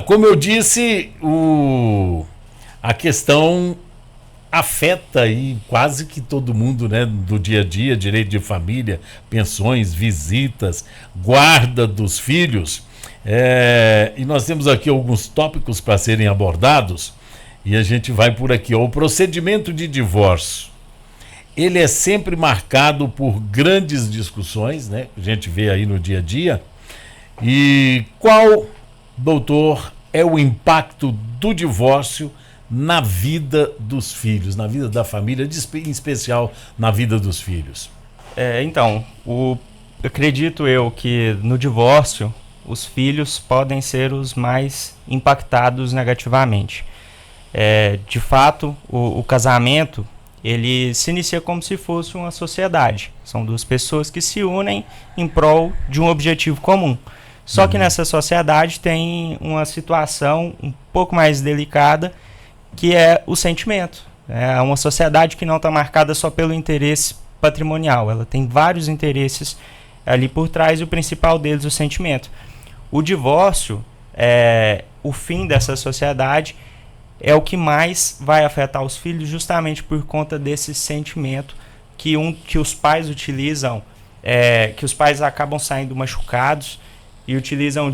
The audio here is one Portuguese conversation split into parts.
Como eu disse, a questão afeta aí quase que todo mundo, né, do dia a dia, direito de família, pensões, visitas, guarda dos filhos. E nós temos aqui alguns tópicos para serem abordados e a gente vai por aqui. O procedimento de divórcio, ele é sempre marcado por grandes discussões, né? A gente vê aí no dia a dia. E qual, doutor, é o impacto do divórcio na vida dos filhos, na vida da família, em especial na vida dos filhos? Acredito eu que no divórcio os filhos podem ser os mais impactados negativamente. De fato, o casamento ele se inicia como se fosse uma sociedade. São duas pessoas que se unem em prol de um objetivo comum. Só que nessa sociedade tem uma situação um pouco mais delicada, que é o sentimento. É uma sociedade que não está marcada só pelo interesse patrimonial. Ela tem vários interesses ali por trás e o principal deles, o sentimento. O divórcio, o fim dessa sociedade, é o que mais vai afetar os filhos justamente por conta desse sentimento que os pais utilizam, que os pais acabam saindo machucados e utilizam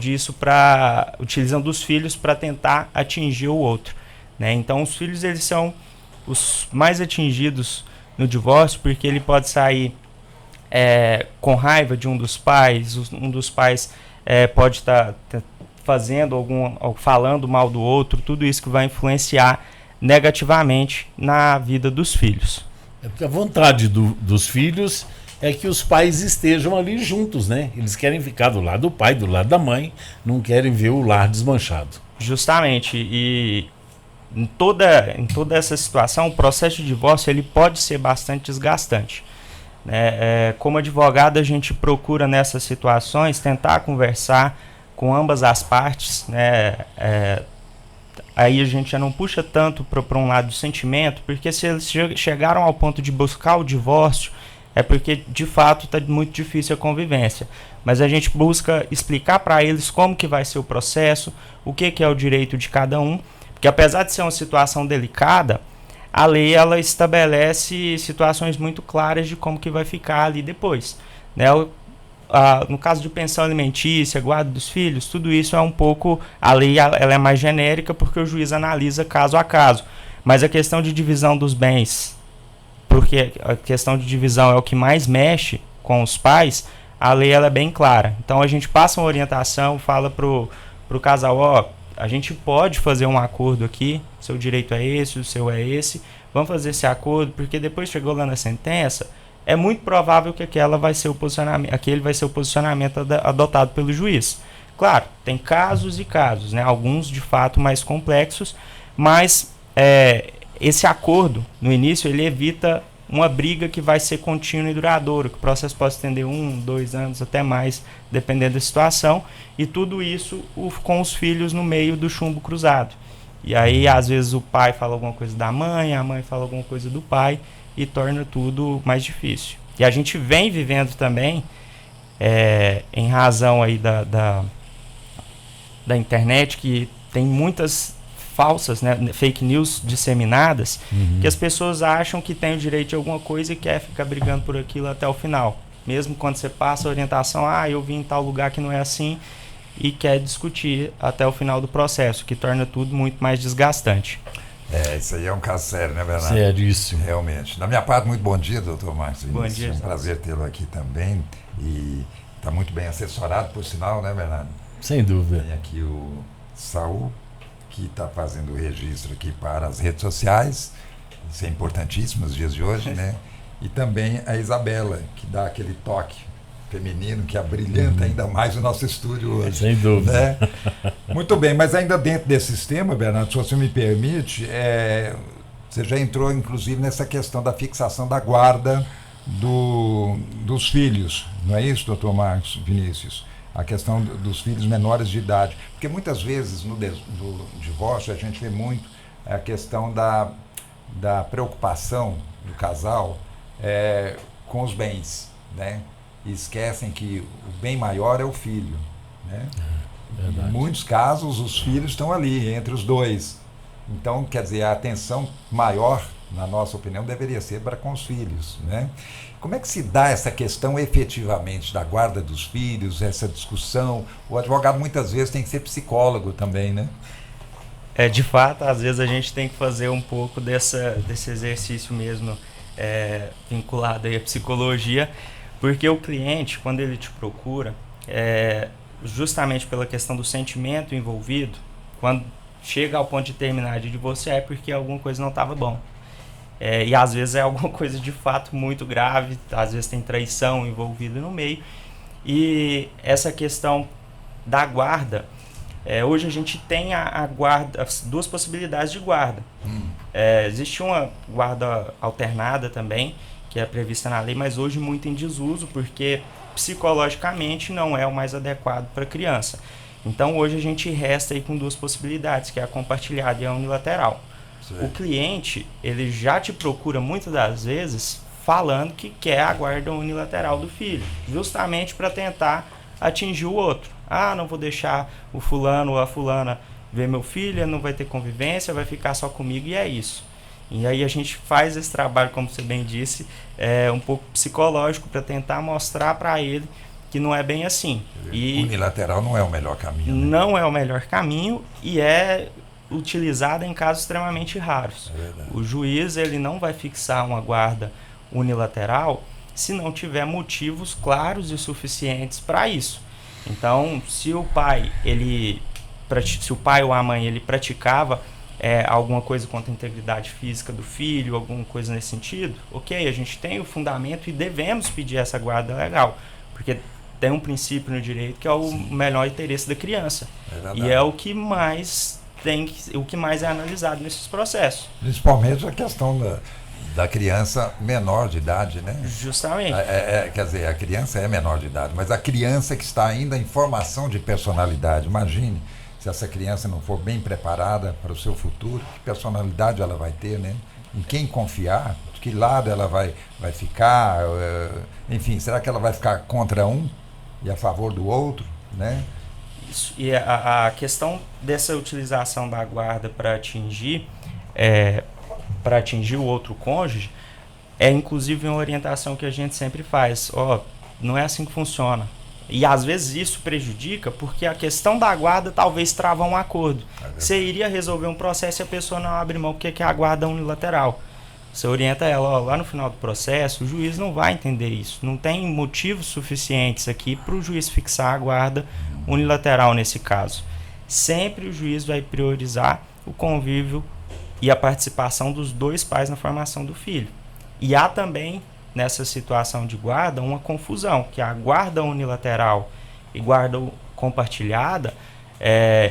dos filhos para tentar atingir o outro, né? Então os filhos eles são os mais atingidos no divórcio porque ele pode sair com raiva de um dos pais, um dos pais pode estar fazendo falando mal do outro, tudo isso que vai influenciar negativamente na vida dos filhos. Porque a vontade dos filhos é que os pais estejam ali juntos, né? Eles querem ficar do lado do pai, do lado da mãe, não querem ver o lar desmanchado. Justamente, e em toda essa situação, o processo de divórcio ele pode ser bastante desgastante, né? Como advogado, a gente procura nessas situações tentar conversar com ambas as partes, né? Aí a gente já não puxa tanto para um lado do sentimento, porque se eles chegaram ao ponto de buscar o divórcio, é porque de fato está muito difícil a convivência. Mas a gente busca explicar para eles como que vai ser o processo, o que é o direito de cada um, porque apesar de ser uma situação delicada, a lei ela estabelece situações muito claras de como que vai ficar ali depois, né? No caso de pensão alimentícia, guarda dos filhos, tudo isso é um pouco... A lei ela é mais genérica porque o juiz analisa caso a caso. Mas a questão de divisão dos bens, porque a questão de divisão é o que mais mexe com os pais, a lei ela é bem clara. Então a gente passa uma orientação, fala pro casal, a gente pode fazer um acordo aqui, seu direito é esse, o seu é esse, vamos fazer esse acordo, porque depois chegou lá na sentença, é muito provável que aquele vai ser o posicionamento adotado pelo juiz. Claro, tem casos e casos, né? Alguns de fato mais complexos, mas esse acordo, no início, ele evita uma briga que vai ser contínua e duradoura, que o processo pode estender 1, 2 anos, até mais, dependendo da situação, e tudo isso com os filhos no meio do chumbo cruzado. E aí, às vezes, o pai fala alguma coisa da mãe, a mãe fala alguma coisa do pai, e torna tudo mais difícil. E a gente vem vivendo também, em razão aí da internet, que tem muitas falsas, né, fake news disseminadas, que as pessoas acham que tem o direito de alguma coisa e quer ficar brigando por aquilo até o final. Mesmo quando você passa a orientação, eu vim em tal lugar que não é assim, e quer discutir até o final do processo, que torna tudo muito mais desgastante. Isso aí é um caso sério, né, Bernardo? Seríssimo. Realmente. Da minha parte, muito bom dia, doutor Marcos. Bom dia. É um prazer tê-lo aqui também. E está muito bem assessorado, por sinal, né, Bernardo? Sem dúvida. Tem aqui o Saul, que está fazendo o registro aqui para as redes sociais. Isso é importantíssimo nos dias de hoje, né? E também a Isabela, que dá aquele toque feminino que abrilhanta ainda mais o nosso estúdio hoje. Sem dúvida. Né? Muito bem, mas ainda dentro desse sistema, Bernardo, se você me permite, você já entrou inclusive nessa questão da fixação da guarda dos filhos, não é isso, doutor Marcos Vinícius? A questão dos filhos menores de idade. Porque muitas vezes no divórcio a gente vê muito a questão da preocupação do casal com os bens, né? E esquecem que o bem maior é o filho, né? Verdade. Em muitos casos, os filhos estão ali, entre os dois. Então, quer dizer, a atenção maior, na nossa opinião, deveria ser para com os filhos, né? Como é que se dá essa questão efetivamente da guarda dos filhos, essa discussão? O advogado muitas vezes tem que ser psicólogo também, né? De fato, às vezes a gente tem que fazer um pouco desse exercício mesmo, vinculado aí à psicologia, porque o cliente, quando ele te procura, justamente pela questão do sentimento envolvido, quando chega ao ponto de terminar de divorciar é porque alguma coisa não estava bom. E às vezes é alguma coisa de fato muito grave, às vezes tem traição envolvida no meio. E essa questão da guarda, hoje a gente tem a guarda, as duas possibilidades de guarda. Existe uma guarda alternada também, que é prevista na lei, mas hoje muito em desuso, porque psicologicamente não é o mais adequado para a criança. Então hoje a gente resta aí com duas possibilidades, que é a compartilhada e a unilateral. O cliente, ele já te procura muitas das vezes falando que quer a guarda unilateral do filho, justamente para tentar atingir o outro. Não vou deixar o fulano ou a fulana ver meu filho, não vai ter convivência, vai ficar só comigo e é isso. E aí a gente faz esse trabalho, como você bem disse, um pouco psicológico para tentar mostrar para ele que não é bem assim. E unilateral não é o melhor caminho. Né? Não é o melhor caminho e é utilizada em casos extremamente raros. O juiz ele não vai fixar uma guarda unilateral se não tiver motivos claros e suficientes para isso. Então, se o pai ou a mãe ele praticava alguma coisa contra a integridade física do filho, alguma coisa nesse sentido, ok, a gente tem o fundamento e devemos pedir essa guarda legal, porque tem um princípio no direito que é o melhor interesse da criança. E é o que mais o que mais é analisado nesses processos. Principalmente a questão da criança menor de idade, né? Justamente. Quer dizer, a criança é menor de idade, mas a criança que está ainda em formação de personalidade, imagine se essa criança não for bem preparada para o seu futuro, que personalidade ela vai ter, né? Em quem confiar, de que lado ela vai ficar, enfim, será que ela vai ficar contra um e a favor do outro, né? Isso. E a questão dessa utilização da guarda para atingir o outro cônjuge é inclusive uma orientação que a gente sempre faz. Não é assim que funciona. E às vezes isso prejudica porque a questão da guarda talvez trava um acordo. Você iria resolver um processo e a pessoa não abre mão porque é a guarda unilateral. Você orienta ela, lá no final do processo, o juiz não vai entender isso. Não tem motivos suficientes aqui para o juiz fixar a guarda unilateral nesse caso. Sempre o juiz vai priorizar o convívio e a participação dos dois pais na formação do filho. E há também, nessa situação de guarda, uma confusão, que a guarda unilateral e guarda compartilhada,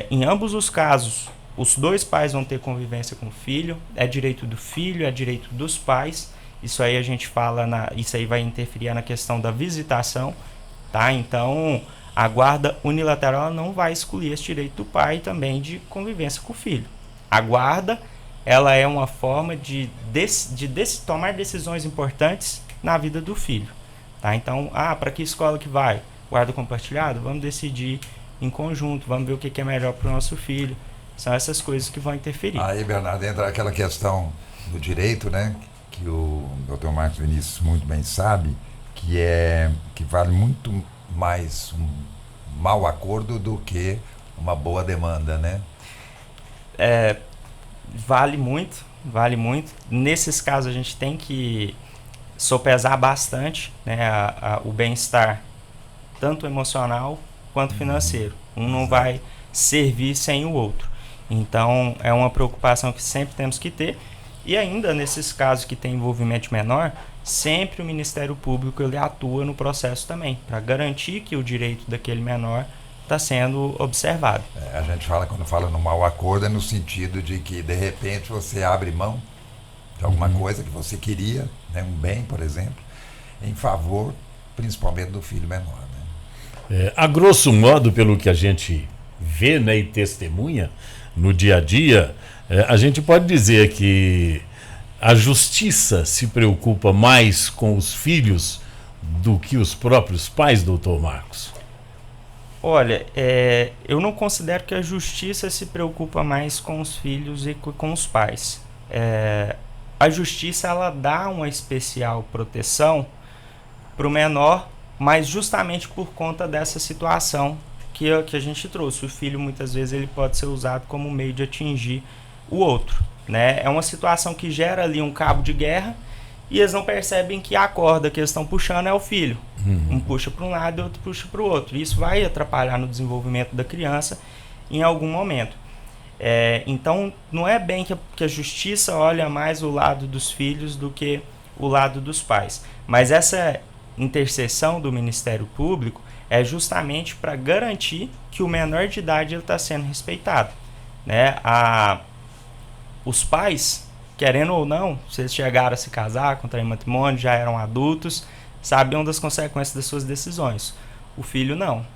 em ambos os casos, os dois pais vão ter convivência com o filho, é direito do filho, é direito dos pais. Isso aí a gente fala, isso aí vai interferir na questão da visitação, tá? Então, a guarda unilateral não vai excluir esse direito do pai também de convivência com o filho. A guarda, ela é uma forma de tomar decisões importantes na vida do filho, tá? Então, para que escola que vai? Guarda compartilhada? Vamos decidir em conjunto, vamos ver o que é melhor para o nosso filho. São essas coisas que vão interferir. Aí, Bernardo, entra aquela questão do direito, né? Que o Dr. Marcos Vinícius muito bem sabe, que vale muito mais um mau acordo do que uma boa demanda, né? Vale muito. Nesses casos a gente tem que sopesar bastante, né, o bem-estar, tanto emocional quanto financeiro. Um não vai servir sem o outro. Então, é uma preocupação que sempre temos que ter. E ainda nesses casos que tem envolvimento menor, sempre o Ministério Público ele atua no processo também, para garantir que o direito daquele menor está sendo observado. A gente fala, quando fala no mau acordo, é no sentido de que, de repente, você abre mão de alguma coisa que você queria, né, um bem, por exemplo, em favor, principalmente, do filho menor. Né? A grosso modo, pelo que a gente vê, né, e testemunha no dia a dia, a gente pode dizer que a justiça se preocupa mais com os filhos do que os próprios pais, doutor Marcos? Olha, eu não considero que a justiça se preocupa mais com os filhos e com os pais. A justiça, ela dá uma especial proteção para o menor, mas justamente por conta dessa situação que a gente trouxe. O filho, muitas vezes, ele pode ser usado como meio de atingir o outro, né? É uma situação que gera ali um cabo de guerra e eles não percebem que a corda que eles estão puxando é o filho. Um puxa para um lado e outro puxa para o outro. Isso vai atrapalhar no desenvolvimento da criança em algum momento. Então, não é bem que a justiça olha mais o lado dos filhos do que o lado dos pais. Mas essa intercessão do Ministério Público é justamente para garantir que o menor de idade está sendo respeitado, né? Os pais, querendo ou não, se eles chegaram a se casar, contrair matrimônio, já eram adultos, sabiam das consequências das suas decisões. O filho não.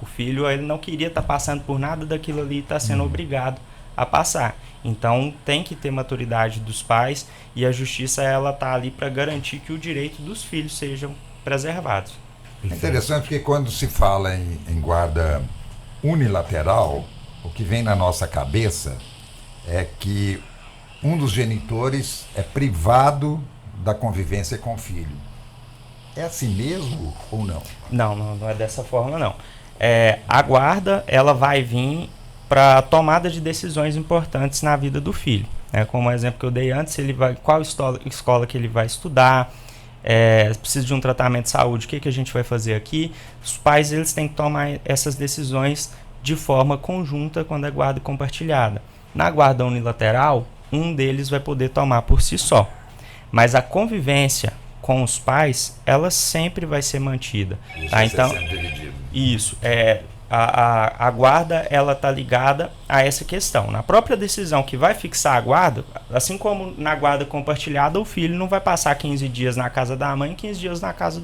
O filho, ele não queria estar passando por nada daquilo ali e está sendo obrigado a passar. Então tem que ter maturidade dos pais e a justiça, ela está ali para garantir que o direito dos filhos sejam preservados. É interessante porque quando se fala em guarda unilateral, o que vem na nossa cabeça é que um dos genitores é privado da convivência com o filho. É assim mesmo ou não? Não é dessa forma, não. A guarda, ela vai vir para tomada de decisões importantes na vida do filho. Como o exemplo que eu dei antes, qual escola que ele vai estudar, precisa de um tratamento de saúde, o que a gente vai fazer aqui. Os pais, eles têm que tomar essas decisões de forma conjunta quando é guarda compartilhada. Na guarda unilateral, um deles vai poder tomar por si só. Mas a convivência com os pais, ela sempre vai ser mantida. Isso então, sempre dividido. Isso. A guarda, ela está ligada a essa questão. Na própria decisão que vai fixar a guarda, assim como na guarda compartilhada, o filho não vai passar 15 dias na casa da mãe e 15 dias na casa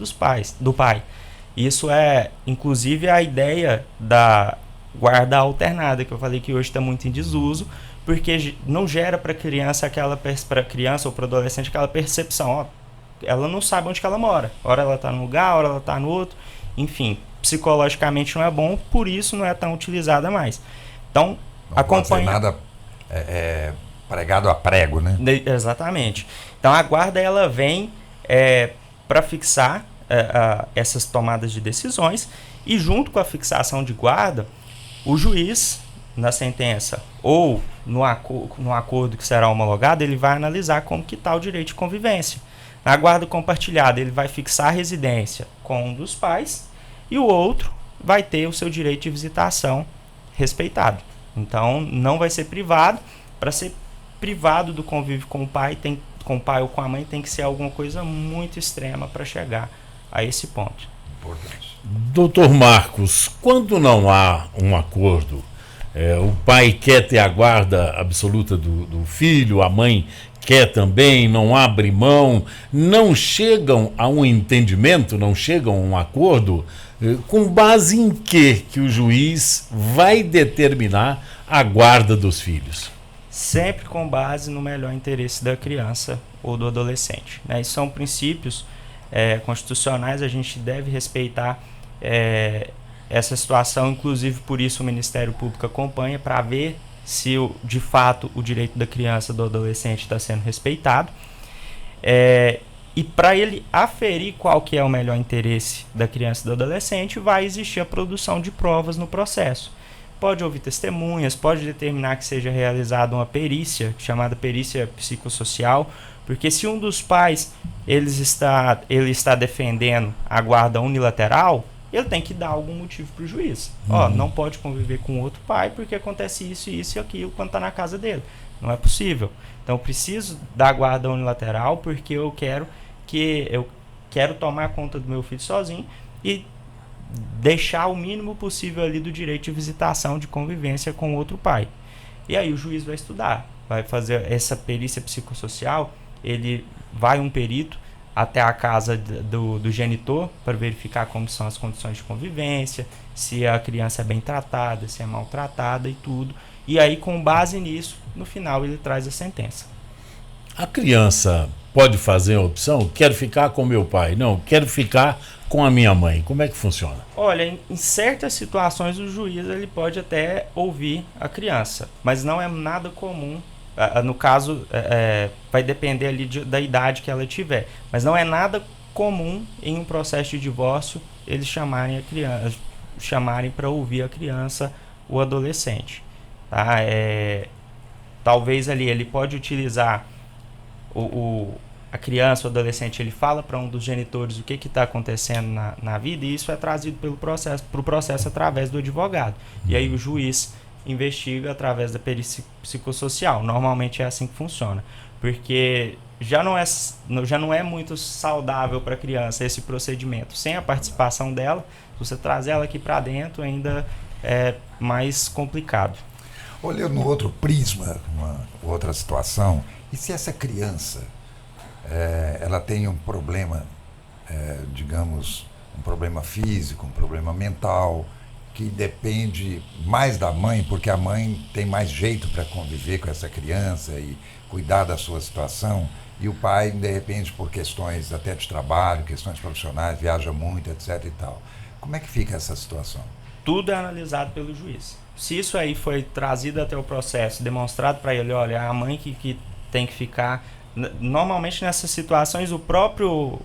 do pai. Isso é, inclusive, a ideia da guarda alternada, que eu falei que hoje está muito em desuso, porque não gera para a criança ou para adolescente aquela percepção, ela não sabe onde que ela mora. Ora ela está num lugar, ora ela está no outro. Enfim, psicologicamente não é bom, por isso não é tão utilizada mais. Então, não acompanha... pode ser nada pregado a prego, né? Exatamente. Então, a guarda, ela vem para fixar essas tomadas de decisões e, junto com a fixação de guarda, o juiz, na sentença ou no acordo que será homologado, ele vai analisar como que está o direito de convivência. Na guarda compartilhada, ele vai fixar a residência com um dos pais e o outro vai ter o seu direito de visitação respeitado. Então, não vai ser privado. Para ser privado do convívio com o pai ou com a mãe, tem que ser alguma coisa muito extrema para chegar a esse ponto. Importante. Doutor Marcos, quando não há um acordo, o pai quer ter a guarda absoluta do filho, a mãe quer também, não abre mão, não chegam a um entendimento, não chegam a um acordo, com base em que o juiz vai determinar a guarda dos filhos? Sempre com base no melhor interesse da criança ou do adolescente, né? Isso são princípios constitucionais, a gente deve respeitar essa situação, inclusive por isso o Ministério Público acompanha para ver se de fato o direito da criança e do adolescente está sendo respeitado. E para ele aferir qual que é o melhor interesse da criança e do adolescente, vai existir a produção de provas no processo. Pode ouvir testemunhas, pode determinar que seja realizada uma perícia, chamada perícia psicossocial, porque se um dos pais ele está defendendo a guarda unilateral, ele tem que dar algum motivo para o juiz. Não pode conviver com outro pai porque acontece isso, isso e aquilo quando está na casa dele. Não é possível. Então eu preciso da guarda unilateral porque eu quero tomar conta do meu filho sozinho e deixar o mínimo possível ali do direito de visitação, de convivência com outro pai. E aí o juiz vai estudar, vai fazer essa perícia psicossocial, ele vai um perito até a casa do genitor para verificar como são as condições de convivência, se a criança é bem tratada, se é maltratada e tudo. E aí, com base nisso, no final ele traz a sentença. A criança pode fazer a opção, quero ficar com meu pai, não, quero ficar com a minha mãe. Como é que funciona? Olha, em certas situações o juiz ele pode até ouvir a criança, mas não é nada comum. No caso, vai depender ali da idade que ela tiver, mas não é nada comum em um processo de divórcio eles chamarem a criança, chamarem para ouvir a criança ou adolescente. Tá? Talvez ali ele pode utilizar a criança ou adolescente, ele fala para um dos genitores o que está acontecendo na vida, e isso é trazido para o processo através do advogado. E aí o juiz investiga através da perícia psicossocial. Normalmente é assim que funciona, porque já não é muito saudável para a criança esse procedimento. Sem a participação dela, se você trazer ela aqui para dentro, ainda é mais complicado. Olhando no outro prisma, uma outra situação, e se essa criança ela tem um problema, digamos, um problema físico, um problema mental, que depende mais da mãe, porque a mãe tem mais jeito para conviver com essa criança e cuidar da sua situação, e o pai, de repente, por questões até de trabalho, questões profissionais, viaja muito, etc. e tal. Como é que fica essa situação? Tudo é analisado pelo juiz. Se isso aí foi trazido até o processo, demonstrado para ele, olha, é a mãe que tem que ficar. Normalmente nessas situações o próprio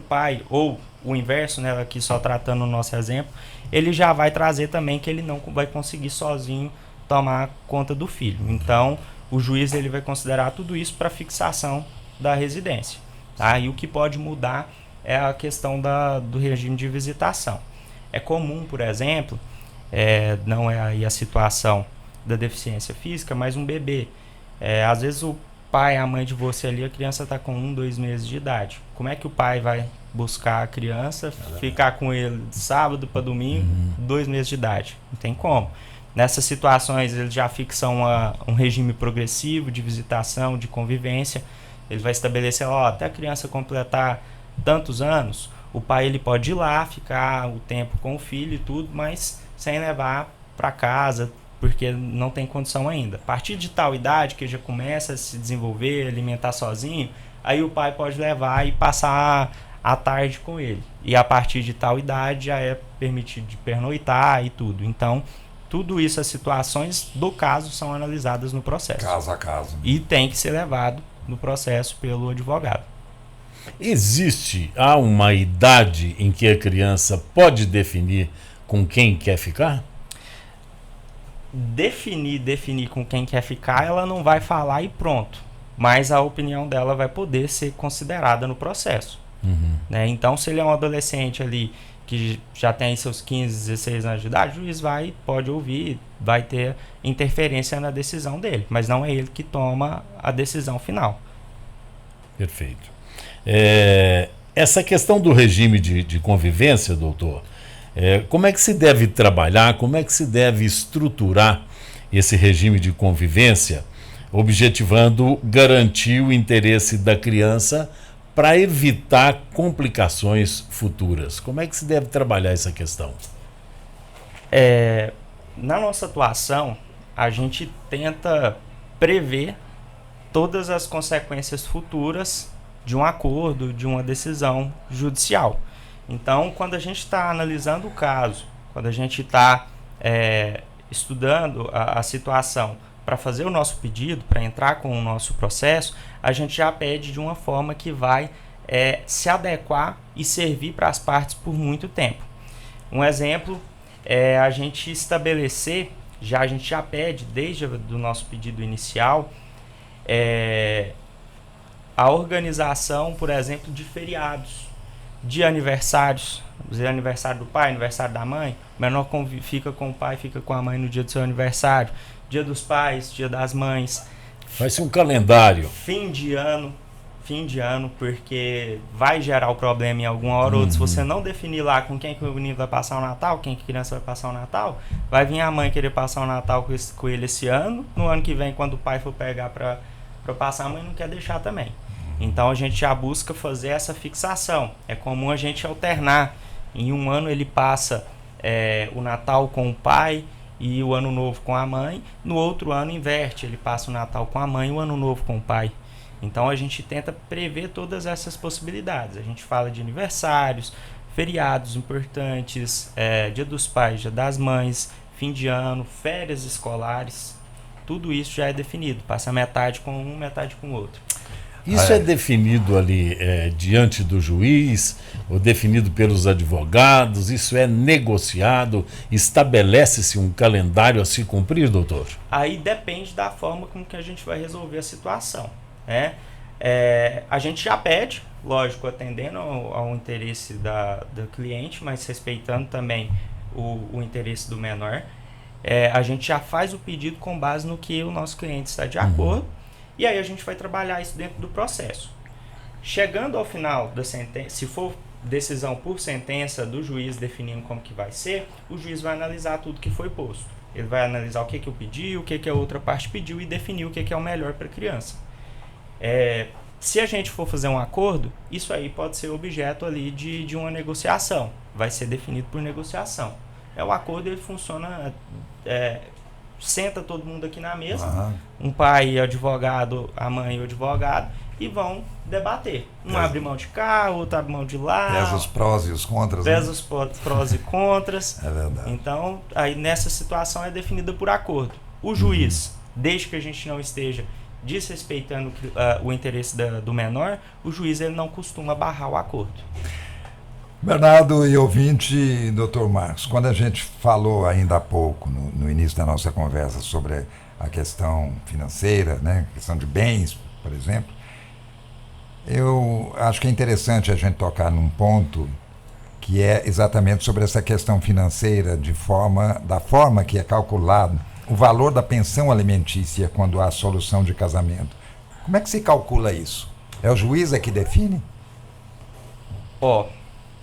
pai, ou o inverso, né, aqui só tratando o nosso exemplo, ele já vai trazer também que ele não vai conseguir sozinho tomar conta do filho. Então o juiz ele vai considerar tudo isso para fixação da residência. Tá? E o que pode mudar é a questão do regime de visitação. É comum, por exemplo, não é aí a situação da deficiência física, mas um bebê. Às vezes o pai, a mãe de você ali, a criança está com 1, 2 meses de idade. Como é que o pai vai buscar a criança, ficar com ele de sábado para domingo, 2 meses de idade? Não tem como. Nessas situações, eles já fixam um regime progressivo de visitação, de convivência. Ele vai estabelecer, até a criança completar tantos anos, o pai ele pode ir lá, ficar o tempo com o filho e tudo, mas sem levar para casa, porque não tem condição ainda. A partir de tal idade que já começa a se desenvolver, alimentar sozinho, aí o pai pode levar e passar a tarde com ele. E a partir de tal idade já é permitido de pernoitar e tudo. Então, tudo isso, as situações do caso são analisadas no processo. Caso a caso. E tem que ser levado no processo pelo advogado. Há uma idade em que a criança pode definir com quem quer ficar? Definir com quem quer ficar, ela não vai falar e pronto. Mas a opinião dela vai poder ser considerada no processo. Né? Então, se ele é um adolescente ali que já tem seus 15, 16 anos de idade, o juiz pode ouvir, vai ter interferência na decisão dele. Mas não é ele que toma a decisão final. Perfeito. Essa questão do regime de convivência, doutor, como é que se deve trabalhar, como é que se deve estruturar esse regime de convivência, objetivando garantir o interesse da criança para evitar complicações futuras? Como é que se deve trabalhar essa questão? Na nossa atuação, a gente tenta prever todas as consequências futuras de um acordo, de uma decisão judicial. Então, quando a gente está analisando o caso, quando a gente está estudando a situação para fazer o nosso pedido, para entrar com o nosso processo, a gente já pede de uma forma que vai se adequar e servir para as partes por muito tempo. Um exemplo é a gente estabelecer, a gente já pede desde do nosso pedido inicial, a organização, por exemplo, de feriados, de aniversários, aniversário do pai, aniversário da mãe, o menor fica com o pai, fica com a mãe no dia do seu aniversário, dia dos pais, dia das mães. Faz um calendário. Fim de ano, porque vai gerar o problema em alguma hora ou outra. Se você não definir lá com quem que o menino vai passar o Natal, quem que a criança vai passar o Natal, vai vir a mãe querer passar o Natal com ele esse ano, no ano que vem, quando o pai for pegar para passar, a mãe não quer deixar também. Então a gente já busca fazer essa fixação. É comum a gente alternar. Em um ano ele passa o Natal com o pai e o Ano Novo com a mãe. No outro ano inverte, ele passa o Natal com a mãe e o Ano Novo com o pai. Então a gente tenta prever todas essas possibilidades. A gente fala de aniversários, feriados importantes, Dia dos Pais, Dia das Mães, fim de ano, férias escolares. Tudo isso já é definido. Passa metade com um, metade com o outro. Isso é definido ali diante do juiz, ou definido pelos advogados? Isso é negociado? Estabelece-se um calendário a se cumprir, doutor? Aí depende da forma como que a gente vai resolver a situação, né? A gente já pede, lógico, atendendo ao interesse da cliente, mas respeitando também o interesse do menor. A gente já faz o pedido com base no que o nosso cliente está de acordo. E aí a gente vai trabalhar isso dentro do processo. Chegando ao final da sentença, se for decisão por sentença do juiz definindo como que vai ser, o juiz vai analisar tudo que foi posto. Ele vai analisar o que eu pedi, o que a outra parte pediu e definir o que é o melhor para a criança. Se a gente for fazer um acordo, isso aí pode ser objeto ali de uma negociação. Vai ser definido por negociação. O acordo ele funciona... senta todo mundo aqui na mesa, um pai e advogado, a mãe e o advogado, e vão debater. Um abre mão de cá, outro abre mão de lá. Pesa os prós e os contras. Pesa os prós e contras. É verdade. Então, aí nessa situação é definida por acordo. O juiz, desde que a gente não esteja desrespeitando o interesse do menor, o juiz ele não costuma barrar o acordo. Bernardo e ouvinte, Dr. Marcos, quando a gente falou ainda há pouco, no início da nossa conversa, sobre a questão financeira, né, questão de bens, por exemplo, eu acho que é interessante a gente tocar num ponto que é exatamente sobre essa questão financeira, da forma que é calculado o valor da pensão alimentícia quando há solução de casamento. Como é que se calcula isso? É o juiz que define?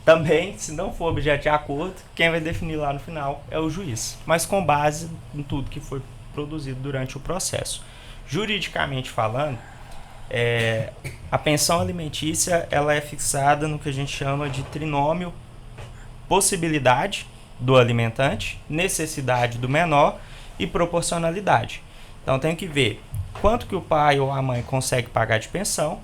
Também, se não for objeto de acordo, quem vai definir lá no final é o juiz, mas com base em tudo que foi produzido durante o processo. Juridicamente falando, a pensão alimentícia ela é fixada no que a gente chama de trinômio: possibilidade do alimentante, necessidade do menor e proporcionalidade. Então tem que ver quanto que o pai ou a mãe consegue pagar de pensão,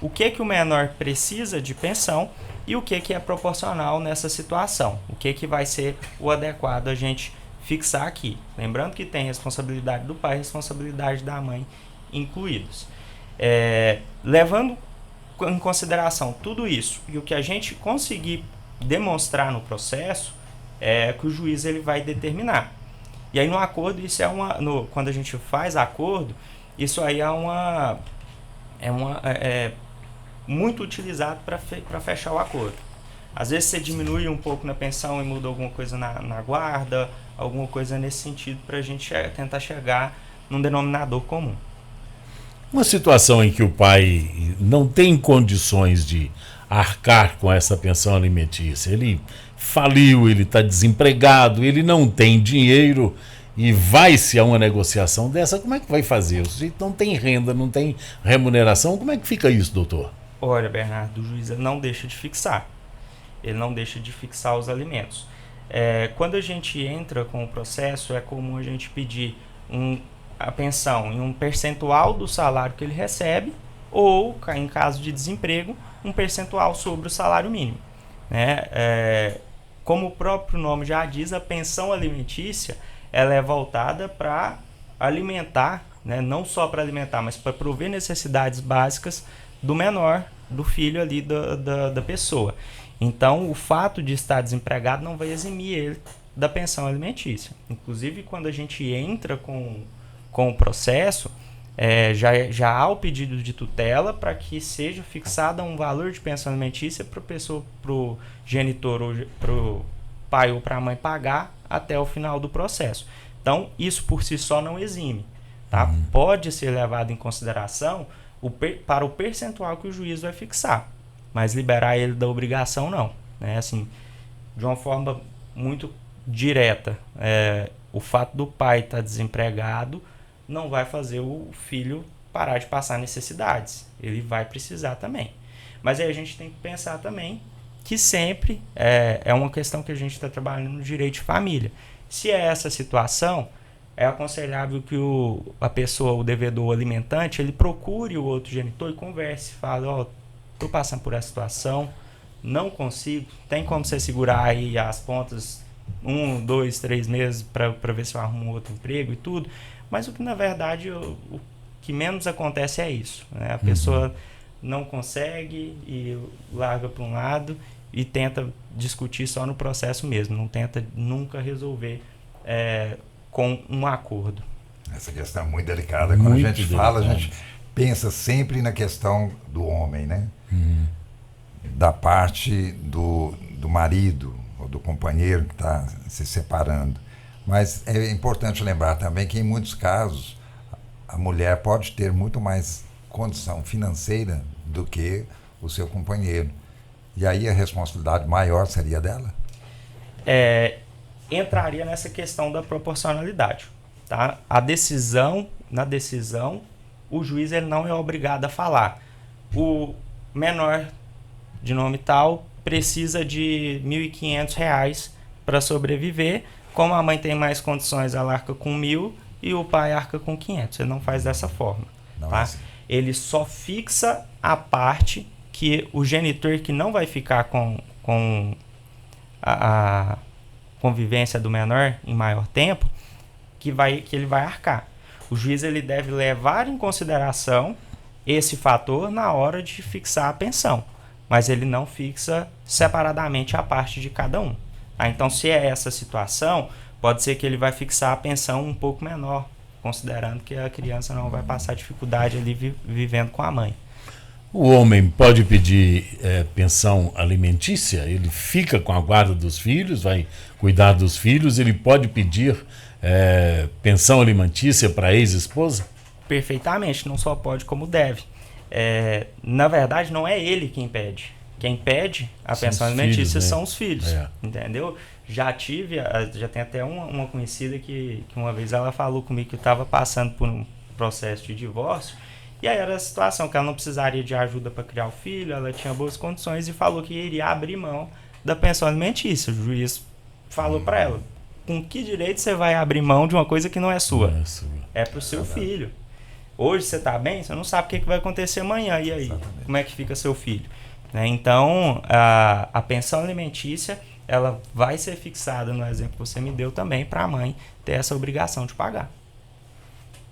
o que o menor precisa de pensão e o que é proporcional nessa situação. O que vai ser o adequado a gente fixar aqui. Lembrando que tem responsabilidade do pai e responsabilidade da mãe incluídos. Levando em consideração tudo isso e o que a gente conseguir demonstrar no processo, que o juiz ele vai determinar. E aí no acordo, isso quando a gente faz acordo, isso aí é muito utilizado para fechar o acordo. Às vezes você diminui um pouco na pensão e muda alguma coisa na guarda, alguma coisa nesse sentido, para a gente tentar chegar num denominador comum. Uma situação em que o pai não tem condições de arcar com essa pensão alimentícia, ele faliu, ele está desempregado, ele não tem dinheiro e vai-se a uma negociação dessa, como é que vai fazer? O sujeito não tem renda, não tem remuneração, como é que fica isso, doutor? Olha, Bernardo, o juiz não deixa de fixar. Ele não deixa de fixar os alimentos. Quando a gente entra com o processo, é comum a gente pedir a pensão em um percentual do salário que ele recebe ou, em caso de desemprego, um percentual sobre o salário mínimo. Como o próprio nome já diz, a pensão alimentícia ela é voltada para alimentar, não só para alimentar, mas para prover necessidades básicas do menor, do filho ali da pessoa. Então, o fato de estar desempregado não vai eximir ele da pensão alimentícia. Inclusive, quando a gente entra com o processo, já há o pedido de tutela para que seja fixado um valor de pensão alimentícia para o genitor, ou para o pai ou para a mãe pagar até o final do processo. Então, isso por si só não exime. Tá? Pode ser levado em consideração para o percentual que o juiz vai fixar, mas liberar ele da obrigação não. Assim, de uma forma muito direta, o fato do pai estar desempregado não vai fazer o filho parar de passar necessidades. Ele vai precisar também. Mas aí a gente tem que pensar também que sempre é uma questão que a gente está trabalhando no direito de família. Se é essa situação, é aconselhável que a pessoa, o devedor, o alimentante, ele procure o outro genitor e converse, fale, tô passando por essa situação, não consigo, tem como você segurar aí as pontas 1, 2, 3 meses para ver se eu arrumo um outro emprego e tudo, mas o que na verdade o que menos acontece é isso, né? A pessoa não consegue e larga para um lado e tenta discutir só no processo mesmo, não tenta nunca resolver com um acordo. Essa questão é muito delicada. Quando a gente fala, a gente pensa sempre na questão do homem, né? Da parte do marido ou do companheiro que está se separando. Mas é importante lembrar também que, em muitos casos, a mulher pode ter muito mais condição financeira do que o seu companheiro. E aí a responsabilidade maior seria dela? Entraria nessa questão da proporcionalidade. Tá? Na decisão, o juiz ele não é obrigado a falar. O menor de nome tal precisa de R$ 1.500 para sobreviver. Como a mãe tem mais condições, ela arca com 1.000 e o pai arca com 500. Ele não faz dessa forma. Tá? Ele só fixa a parte que o genitor que não vai ficar com a convivência do menor em maior tempo, que ele vai arcar. O juiz ele deve levar em consideração esse fator na hora de fixar a pensão, mas ele não fixa separadamente a parte de cada um. Tá? Então, se é essa situação, pode ser que ele vai fixar a pensão um pouco menor, considerando que a criança não vai passar dificuldade ali vivendo com a mãe. O homem pode pedir pensão alimentícia? Ele fica com a guarda dos filhos, vai cuidar dos filhos, ele pode pedir pensão alimentícia para a ex-esposa? Perfeitamente, não só pode como deve. Na verdade, não é ele quem pede. Quem pede a pensão alimentícia são os filhos, entendeu? Já tem até uma conhecida que uma vez ela falou comigo que estava passando por um processo de divórcio. E aí era a situação que ela não precisaria de ajuda para criar o filho, ela tinha boas condições e falou que iria abrir mão da pensão alimentícia. O juiz falou para ela, com que direito você vai abrir mão de uma coisa que não é sua? É para o seu filho. Hoje você está bem, você não sabe o que vai acontecer amanhã, e aí? Exatamente. Como é que fica seu filho? Então, a pensão alimentícia, ela vai ser fixada, no exemplo que você me deu também, para a mãe ter essa obrigação de pagar.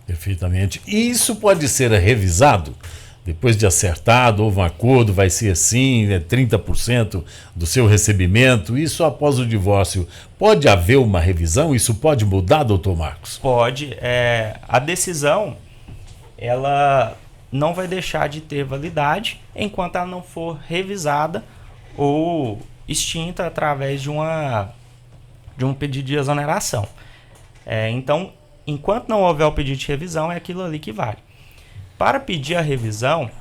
Perfeitamente. E isso pode ser revisado? Depois de acertado, houve um acordo, vai ser assim, 30% do seu recebimento. Isso após o divórcio. Pode haver uma revisão? Isso pode mudar, doutor Marcos? Pode. A decisão, ela não vai deixar de ter validade enquanto ela não for revisada ou extinta através de um pedido de exoneração. Então, enquanto não houver o pedido de revisão, é aquilo ali que vale. Para pedir a revisão,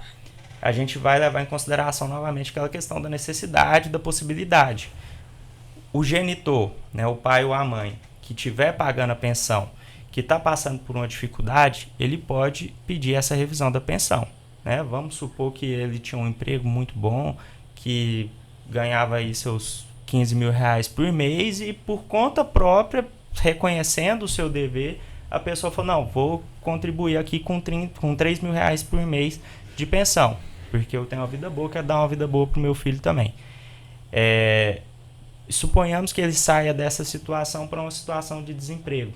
a gente vai levar em consideração novamente aquela questão da necessidade, da possibilidade. O genitor, né, o pai ou a mãe, que estiver pagando a pensão, que está passando por uma dificuldade, ele pode pedir essa revisão da pensão. Né? Vamos supor que ele tinha um emprego muito bom, que ganhava aí seus R$ 15.000 por mês e por conta própria, reconhecendo o seu dever, a pessoa falou, não, vou contribuir aqui com R$3.000 por mês de pensão, porque eu tenho uma vida boa, quero dar uma vida boa para o meu filho também. Suponhamos que ele saia dessa situação para uma situação de desemprego.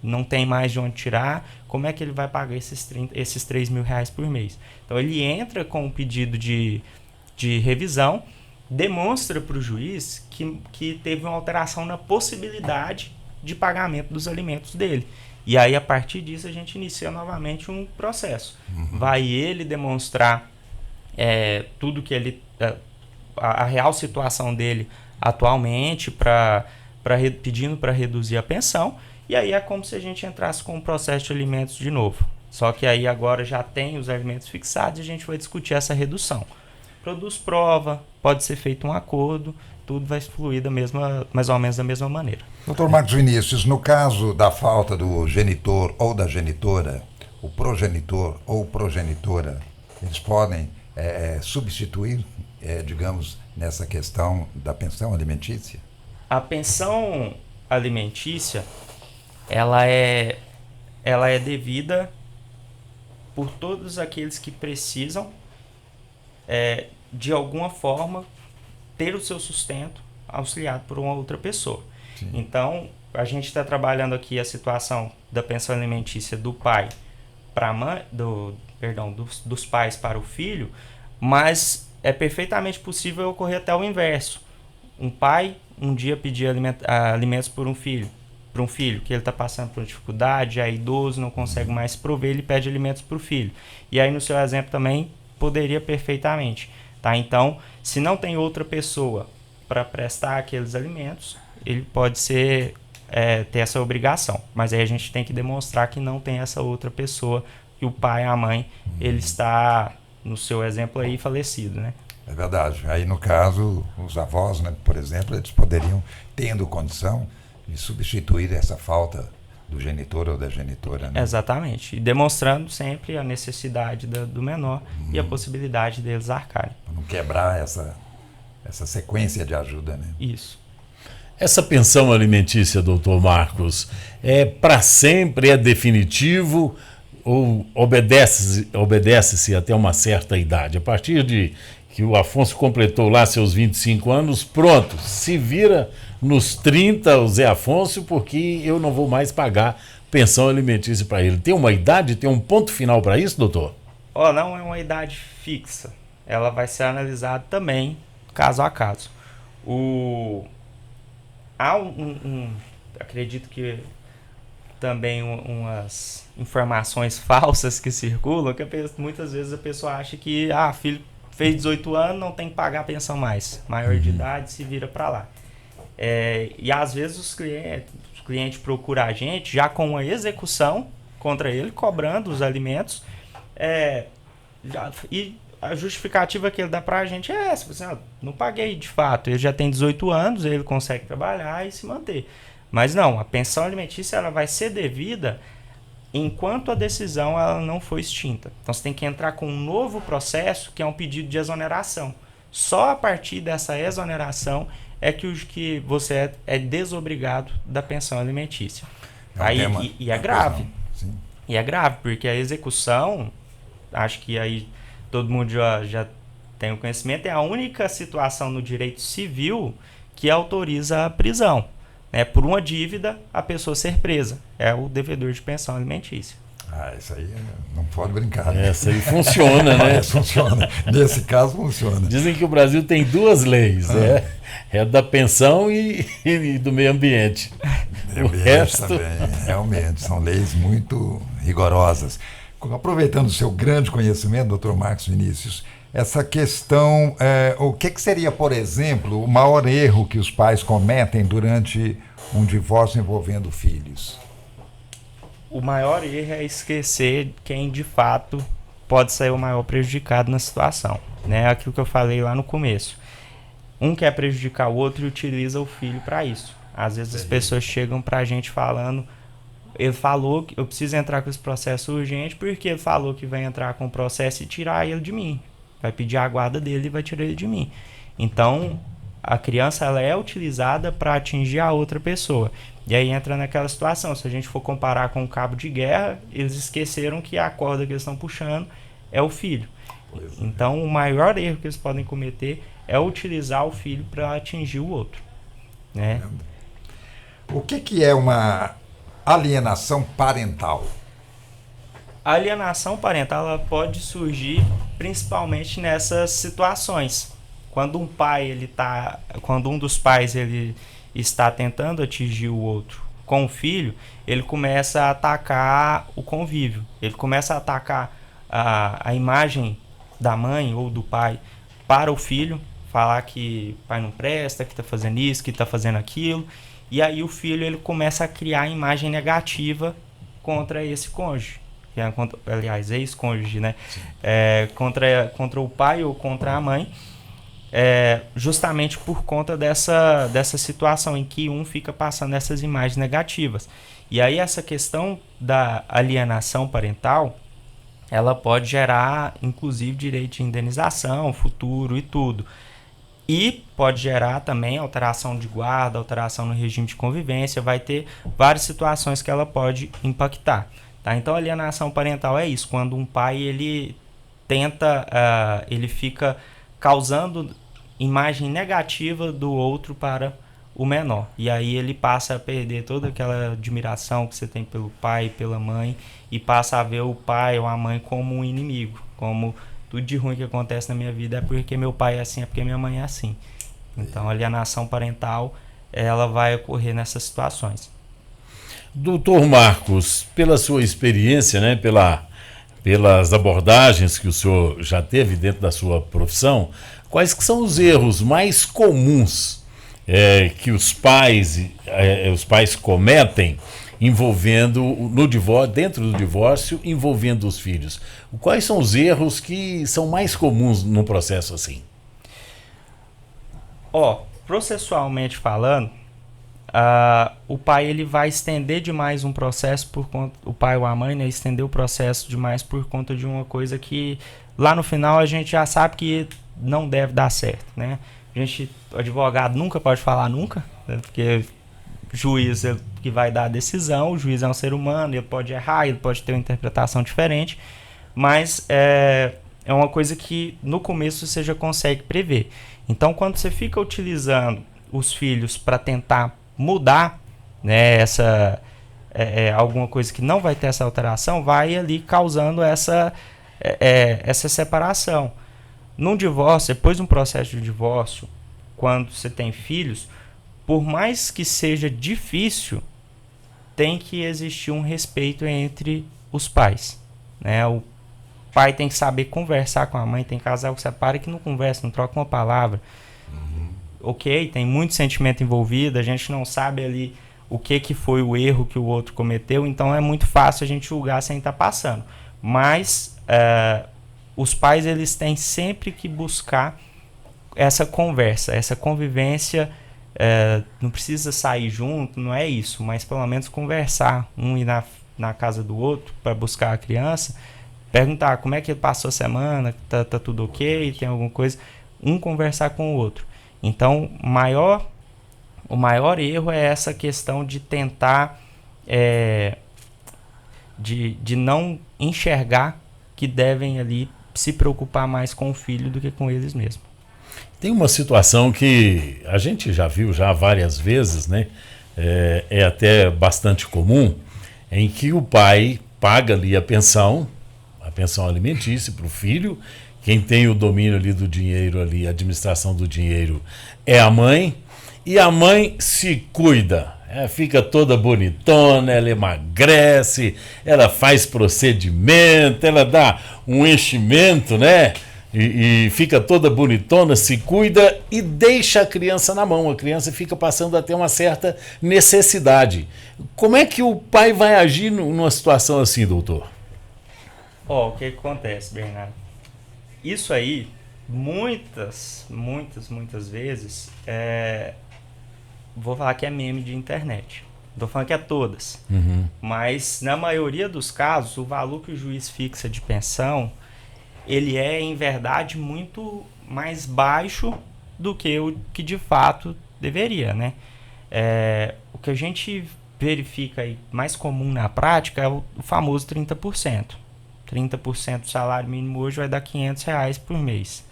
Não tem mais de onde tirar, como é que ele vai pagar esses R$3.000 por mês? Então ele entra com um pedido de revisão, demonstra para o juiz que teve uma alteração na possibilidade de pagamento dos alimentos dele. E aí, a partir disso, a gente inicia novamente um processo. Vai ele demonstrar tudo que ele... a real situação dele atualmente, pedindo para reduzir a pensão, e aí é como se a gente entrasse com um processo de alimentos de novo. Só que aí agora já tem os alimentos fixados e a gente vai discutir essa redução. Produz prova, pode ser feito um acordo, tudo vai fluir mais ou menos da mesma maneira. Doutor Marcos Vinícius, no caso da falta do genitor ou da genitora, o progenitor ou progenitora, eles podem substituir, digamos, nessa questão da pensão alimentícia? A pensão alimentícia, ela é devida por todos aqueles que precisam, de alguma forma, ter o seu sustento auxiliado por uma outra pessoa. Sim. Então, a gente está trabalhando aqui a situação da pensão alimentícia do pai para a mãe, dos pais para o filho, mas é perfeitamente possível ocorrer até o inverso. Um pai um dia pedir alimentos para um filho que ele está passando por dificuldade, é idoso, não consegue mais prover, ele pede alimentos para o filho. E aí no seu exemplo também poderia perfeitamente. Tá? Então, se não tem outra pessoa para prestar aqueles alimentos, ele pode ter essa obrigação. Mas aí a gente tem que demonstrar que não tem essa outra pessoa, que o pai, a mãe, ele está, no seu exemplo aí, falecido, né? É verdade. Aí, no caso, os avós, né, por exemplo, eles poderiam, tendo condição, de substituir essa falta do genitor ou da genitora. Né? Exatamente. E demonstrando sempre a necessidade do menor e a possibilidade deles arcarem. Para não quebrar essa sequência de ajuda. Né? Isso. Essa pensão alimentícia, doutor Marcos, é para sempre, é definitivo ou obedece-se até uma certa idade? A partir de que o Afonso completou lá seus 25 anos, pronto, se vira nos 30 o Zé Afonso, porque eu não vou mais pagar pensão alimentícia para ele. Tem uma idade, tem um ponto final para isso, doutor? Não é uma idade fixa. Ela vai ser analisada também, caso a caso. Há acredito que também umas informações falsas que circulam, que muitas vezes a pessoa acha que filho fez 18 anos, não tem que pagar a pensão mais. Maior de idade, se vira para lá. E às vezes os clientes procuram a gente já com uma execução contra ele, cobrando os alimentos. E a justificativa que ele dá pra gente é essa. Assim, não paguei de fato. Ele já tem 18 anos, ele consegue trabalhar e se manter. Mas não, a pensão alimentícia ela vai ser devida enquanto a decisão ela não for extinta. Então você tem que entrar com um novo processo, que é um pedido de exoneração. Só a partir dessa exoneração é que você é desobrigado da pensão alimentícia. E é grave. Sim. E é grave, porque a execução, acho que aí todo mundo já tem o conhecimento, é a única situação no direito civil que autoriza a prisão. Por uma dívida, a pessoa ser presa. É o devedor de pensão alimentícia. Isso aí não pode brincar. Né? Essa aí funciona, né? Funciona. Nesse caso, funciona. Dizem que o Brasil tem duas leis. É da pensão e do meio ambiente. O resto também, realmente, são leis muito rigorosas. Aproveitando o seu grande conhecimento, doutor Marcos Vinícius, essa questão, o que seria, por exemplo, o maior erro que os pais cometem durante um divórcio envolvendo filhos? O maior erro é esquecer quem, de fato, pode sair o maior prejudicado na situação. Aquilo que eu falei lá no começo. Um quer prejudicar o outro e utiliza o filho para isso. Às vezes as pessoas chegam para a gente falando, ele falou que eu preciso entrar com esse processo urgente porque ele falou que vai entrar com o processo e tirar ele de mim. Vai pedir a guarda dele e vai tirar ele de mim. Então, a criança ela é utilizada para atingir a outra pessoa. E aí entra naquela situação, se a gente for comparar com um cabo de guerra, eles esqueceram que a corda que eles estão puxando é o filho. Então, o maior erro que eles podem cometer é utilizar o filho para atingir o outro. Né? O que é uma alienação parental? A alienação parental ela pode surgir principalmente nessas situações. Quando um dos pais ele está tentando atingir o outro com o filho, ele começa a atacar o convívio. Ele começa a atacar a imagem da mãe ou do pai para o filho, falar que o pai não presta, que está fazendo isso, que está fazendo aquilo. E aí o filho ele começa a criar imagem negativa contra esse cônjuge. Aliás, ex-cônjuge, né? Contra o pai ou contra a mãe, justamente por conta dessa situação em que um fica passando essas imagens negativas. E aí essa questão da alienação parental, ela pode gerar, inclusive, direito de indenização, futuro e tudo. E pode gerar também alteração de guarda, alteração no regime de convivência, vai ter várias situações que ela pode impactar. Tá? Então, alienação parental é isso, quando um pai ele tenta, ele fica causando imagem negativa do outro para o menor. E aí ele passa a perder toda aquela admiração que você tem pelo pai e pela mãe e passa a ver o pai ou a mãe como um inimigo, como tudo de ruim que acontece na minha vida é porque meu pai é assim, é porque minha mãe é assim. Então a alienação parental ela vai ocorrer nessas situações. Doutor Marcos, pela sua experiência, né, pelas abordagens que o senhor já teve dentro da sua profissão, quais que são os erros mais comuns que os pais cometem envolvendo no divórcio, dentro do divórcio, envolvendo os filhos? Quais são os erros que são mais comuns num processo assim? Processualmente falando, o pai ele vai estender demais um processo por conta, o pai ou a mãe, né, estender o processo demais por conta de uma coisa que lá no final a gente já sabe que não deve dar certo, né? O advogado nunca pode falar nunca, né, porque o juiz é que vai dar a decisão, o juiz é um ser humano, ele pode errar, ele pode ter uma interpretação diferente, mas é uma coisa que no começo você já consegue prever. Então, quando você fica utilizando os filhos para tentar mudar, né, alguma coisa que não vai ter essa alteração, vai ali causando essa separação. Num divórcio, depois de um processo de divórcio, quando você tem filhos, por mais que seja difícil, tem que existir um respeito entre os pais, né? O pai tem que saber conversar com a mãe, tem casal que separa que não conversa, não troca uma palavra. Ok, tem muito sentimento envolvido, a gente não sabe ali o que foi o erro que o outro cometeu, então é muito fácil a gente julgar sem estar passando. Mas os pais eles têm sempre que buscar essa conversa, essa convivência. Não precisa sair junto, não é isso, mas pelo menos conversar, um ir na casa do outro para buscar a criança, perguntar como é que ele passou a semana, tá tudo ok, tem alguma coisa, um conversar com o outro. Então o maior erro é essa questão de tentar de não enxergar que devem ali se preocupar mais com o filho do que com eles mesmos. Tem uma situação que a gente já viu já várias vezes, né? É até bastante comum, em que o pai paga ali a pensão alimentícia para o filho. Quem tem o domínio ali do dinheiro, ali, a administração do dinheiro, é a mãe. E a mãe se cuida. Fica toda bonitona, ela emagrece, ela faz procedimento, ela dá um enchimento, né? E fica toda bonitona, se cuida e deixa a criança na mão. A criança fica passando a ter uma certa necessidade. Como é que o pai vai agir numa situação assim, doutor? O que acontece, Bernardo? Isso aí, muitas vezes, vou falar que é meme de internet. Não tô falando que é todas. Mas, na maioria dos casos, o valor que o juiz fixa de pensão, ele é, em verdade, muito mais baixo do que o que de fato deveria, né? O que a gente verifica aí mais comum na prática é o famoso 30%. 30% do salário mínimo hoje vai dar R$500 por mês.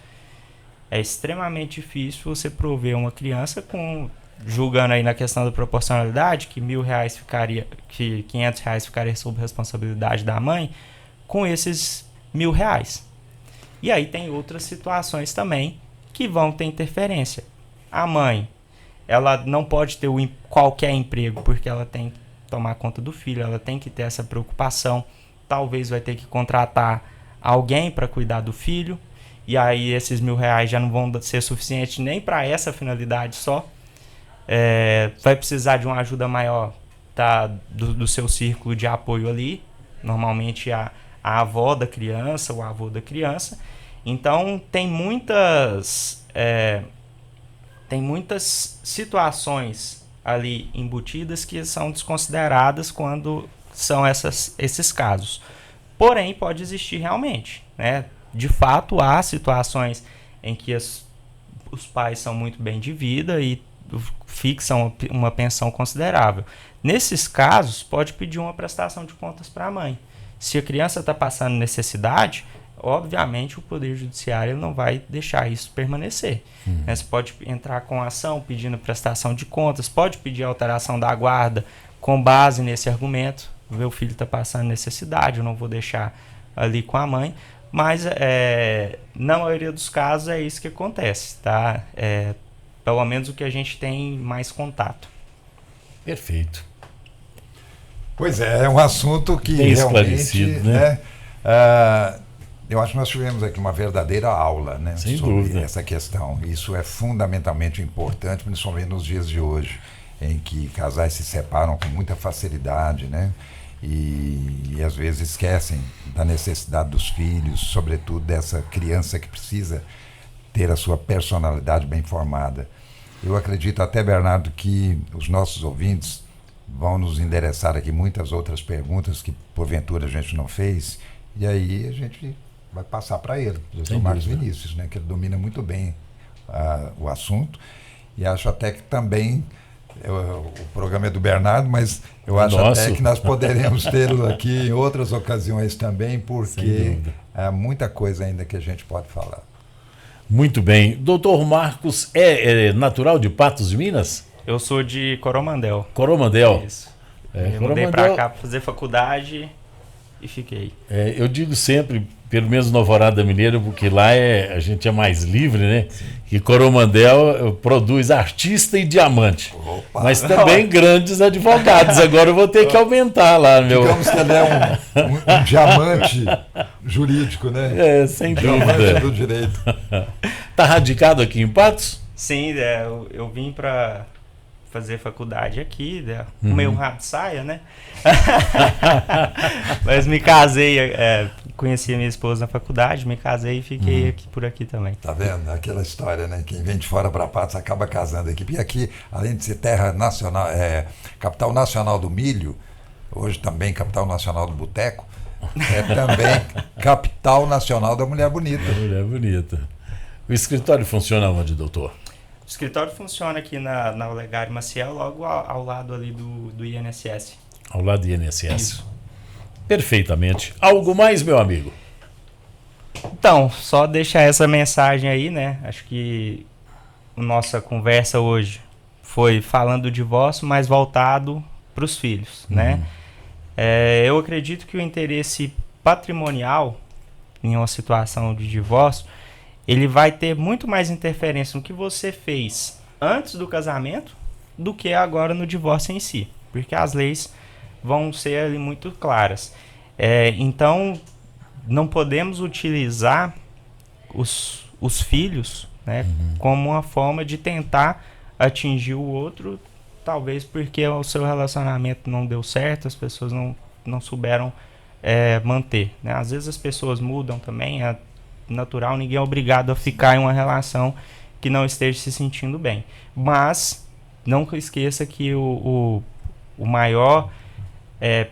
É extremamente difícil você prover uma criança julgando aí na questão da proporcionalidade, que que R$500 ficaria sob responsabilidade da mãe, com esses R$1.000. E aí tem outras situações também que vão ter interferência. A mãe, ela não pode ter qualquer emprego porque ela tem que tomar conta do filho, ela tem que ter essa preocupação. Talvez vai ter que contratar alguém para cuidar do filho, e aí esses R$1.000 já não vão ser suficientes nem para essa finalidade só. Vai precisar de uma ajuda maior do seu círculo de apoio ali, normalmente a avó da criança, o avô da criança. Então tem muitas situações ali embutidas que são desconsideradas quando são esses casos. Porém, pode existir realmente, né? De fato, há situações em que os pais são muito bem de vida e fixam uma pensão considerável. Nesses casos, pode pedir uma prestação de contas para a mãe. Se a criança está passando necessidade, obviamente o Poder Judiciário não vai deixar isso permanecer. Você pode entrar com ação pedindo prestação de contas, pode pedir alteração da guarda com base nesse argumento. Meu filho está passando necessidade, eu não vou deixar ali com a mãe. Mas na maioria dos casos é isso que acontece, tá? Pelo menos o que a gente tem mais contato. Perfeito. Pois é um assunto que bem realmente, esclarecido, né? Eu acho que nós tivemos aqui uma verdadeira aula, né, Sem sobre dúvida. essa questão. Isso é fundamentalmente importante, principalmente nos dias de hoje, em que casais se separam com muita facilidade, né? E às vezes esquecem da necessidade dos filhos, sobretudo dessa criança que precisa ter a sua personalidade bem formada. Eu acredito até, Bernardo, que os nossos ouvintes vão nos endereçar aqui muitas outras perguntas que porventura a gente não fez, e aí a gente vai passar para ele, o Dr. Marcos Vinícius, né, que ele domina muito bem o assunto, e acho até que também o programa é do Bernardo, mas eu acho até que nós poderemos tê-lo aqui em outras ocasiões também, porque há muita coisa ainda que a gente pode falar. Muito bem. Doutor Marcos é natural de Patos de Minas? Eu sou de Coromandel. Coromandel. Isso. Eu mudei para cá para fazer faculdade e fiquei. Eu digo sempre, pelo menos no Alvorada Mineiro, porque lá a gente é mais livre, né? Sim. Que Coromandel produz artista e diamante. Opa. Mas também grandes advogados. Agora eu vou ter que aumentar lá, meu. Digamos que ele é um diamante jurídico, né? Sem diamante dúvida. do direito. Tá radicado aqui em Patos? Sim, eu vim para fazer faculdade aqui, meio rápido saia, né? Mas me casei, conheci a minha esposa na faculdade, me casei e fiquei por aqui também. Tá vendo? Aquela história, né? Quem vem de fora para Patos acaba casando aqui. E aqui, além de ser terra nacional, capital nacional do milho, hoje também capital nacional do boteco, é também capital nacional da mulher bonita. Mulher bonita. O escritório funciona onde, doutor? O escritório funciona aqui na Olegário Maciel, logo ao lado ali do INSS. Ao lado do INSS. Isso. Perfeitamente. Algo mais, meu amigo? Então, só deixar essa mensagem aí, né? Acho que a nossa conversa hoje foi falando do divórcio, mas voltado para os filhos, né? Eu acredito que o interesse patrimonial em uma situação de divórcio, ele vai ter muito mais interferência no que você fez antes do casamento do que agora no divórcio em si, porque as leis vão ser ali muito claras. Então, não podemos utilizar os filhos, né, como uma forma de tentar atingir o outro, talvez porque o seu relacionamento não deu certo, as pessoas não souberam manter, né? Às vezes as pessoas mudam também, natural, ninguém é obrigado a ficar em uma relação que não esteja se sentindo bem. Mas não esqueça que o maior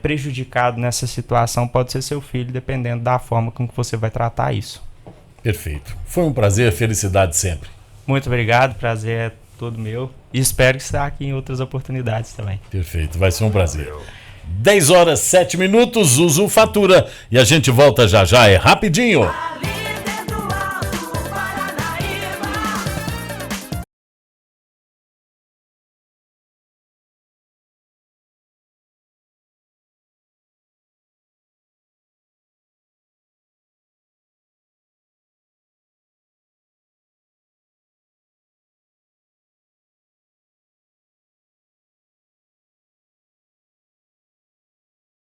prejudicado nessa situação pode ser seu filho, dependendo da forma com que você vai tratar isso. Perfeito. Foi um prazer, felicidade sempre. Muito obrigado, prazer é todo meu. E espero que você esteja aqui em outras oportunidades também. Perfeito, vai ser um prazer. 10 horas, 7 minutos, Zuzu Fatura. E a gente volta já já, é rapidinho.